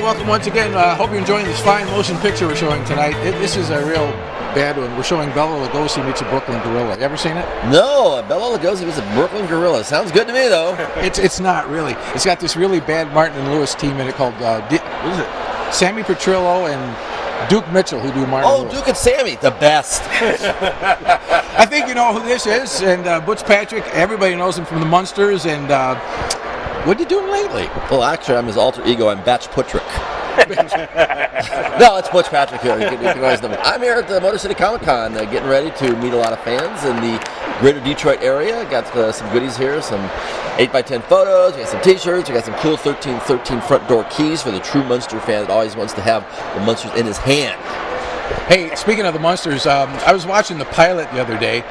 welcome once again. Hope you're enjoying this fine motion picture we're showing tonight. This is a real bad one. We're showing Bela Lugosi meets a Brooklyn Gorilla. You ever seen it? No, Bela Lugosi was a Brooklyn Gorilla. Sounds good to me, though. It's not really. It's got this really bad Martin and Lewis team in it called what is it? Sammy Petrillo and Duke Mitchell, who do Martin. Oh, Duke and Sammy, the best. I think you know who this is, and Butch Patrick. Everybody knows him from the Munsters. And what are you doing lately? Well, actually, I'm his alter ego. I'm Butch Patrick. No, it's Butch Patrick here. You can always know me. I'm here at the Motorcity Comicon, getting ready to meet a lot of fans in the greater Detroit area. Got some goodies here, some 8x10 photos. We got some T-shirts. We got some cool 1313 front door keys for the true Munster fan that always wants to have the Munsters in his hand. Hey, speaking of the Munsters, I was watching the pilot the other day.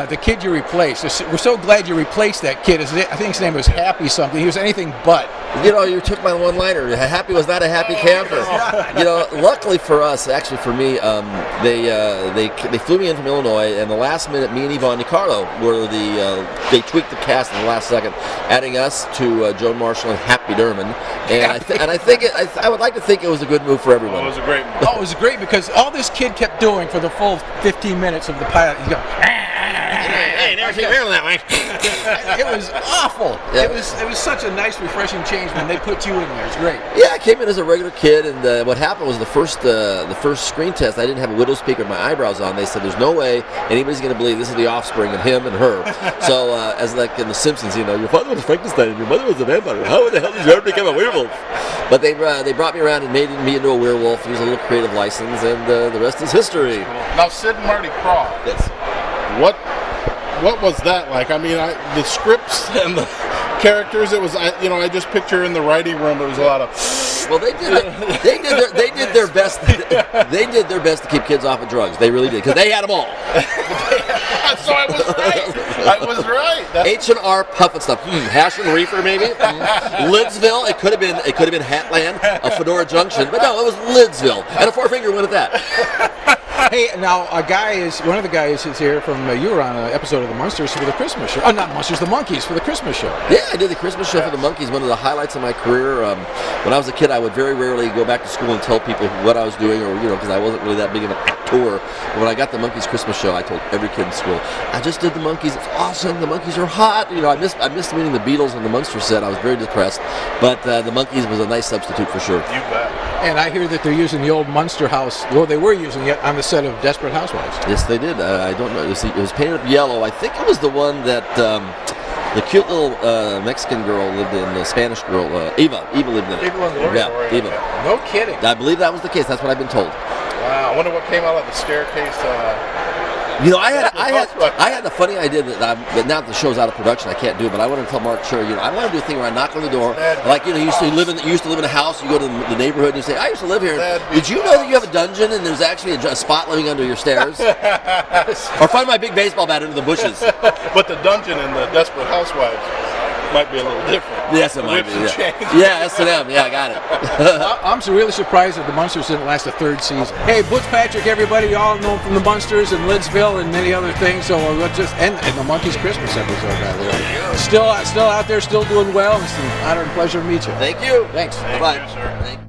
The kid you replaced, we're so glad you replaced that kid. I think his name was Happy something. He was anything but. You know, you took my one-liner. Happy was not a happy camper. You know, luckily for us, actually for me, they flew me in from Illinois, and the last minute, me and Yvonne DiCarlo were they tweaked the cast in the last second, adding us to Joan Marshall and Happy Durman. And I would like to think it was a good move for everyone. It was a great move. Oh, it was great because all this kid kept doing for the full 15 minutes of the pilot, he's going, hey, never seen Maryland that way. It was awful. Yeah. It was such a nice, refreshing change when they put you in there. It's great. Yeah, I came in as a regular kid, and what happened was the first screen test, I didn't have a widow's peak with my eyebrows on. They said, "There's no way anybody's going to believe this is the offspring of him and her." So, as like in The Simpsons, you know, your father was Frankenstein and your mother was a vampire. How the hell did you ever become a werewolf? But they brought me around and made me into a werewolf. Used a little creative license, and the rest is history. Now, Sid and Marty Krofft. Yes. What was that like? I mean, the scripts and the characters. It was, I just picture in the writing room. There was a lot of. Well, they did their best. They did their best to keep kids off of drugs. They really did, because they had them all. So I was right. I was right. H&R Puff and stuff. Hash and reefer, maybe. Lidsville. It could have been Hatland, a Fedora Junction, but no, it was Lidsville, and a four-finger win at that. Hey, now one of the guys is here from you were on an episode of the Munsters for the Christmas show. Oh, not Munsters, the Monkees for the Christmas show. Yeah, I did the Christmas show for the Monkees. One of the highlights of my career. When I was a kid, I would very rarely go back to school and tell people what I was doing, or because I wasn't really that big of an actor. But when I got the Monkees Christmas show, I told every kid in school, I just did the Monkees. It's awesome. The Monkees are hot. I missed meeting the Beatles on the Munster set. I was very depressed, but the Monkees was a nice substitute for sure. You bet. And I hear that they're using the old Munster house. Well, they were using it on the set of Desperate Housewives. Yes, they did. I don't know. It was painted up yellow. I think it was the one that the cute little Mexican girl lived in. The Spanish girl, Eva lived in it. Yeah, Eva. No kidding. I believe that was the case. That's what I've been told. Wow. I wonder what came out of the staircase. I had a funny idea that now that the show's out of production, I can't do it. But I want to tell Mark Sure, I want to do a thing where I knock on the door, like you used to live in a house. You go to the neighborhood and you say, "I used to live here. Did you know that you have a dungeon and there's actually a spot living under your stairs?" Or find my big baseball bat under the bushes. But the dungeon in the Desperate Housewives might be a little different. Yes, it might be. Yeah, S&M. Yeah, I got it. I'm so really surprised that the Munsters didn't last a third season. Hey, Butch Patrick, everybody, you all know from the Munsters and Lidsville and many other things. So let's just end the Monkees Christmas episode, by the way. Still out there, still doing well. It's an honor and pleasure to meet you. Thank you. Thanks. Thank Bye. you, sir. Thank you.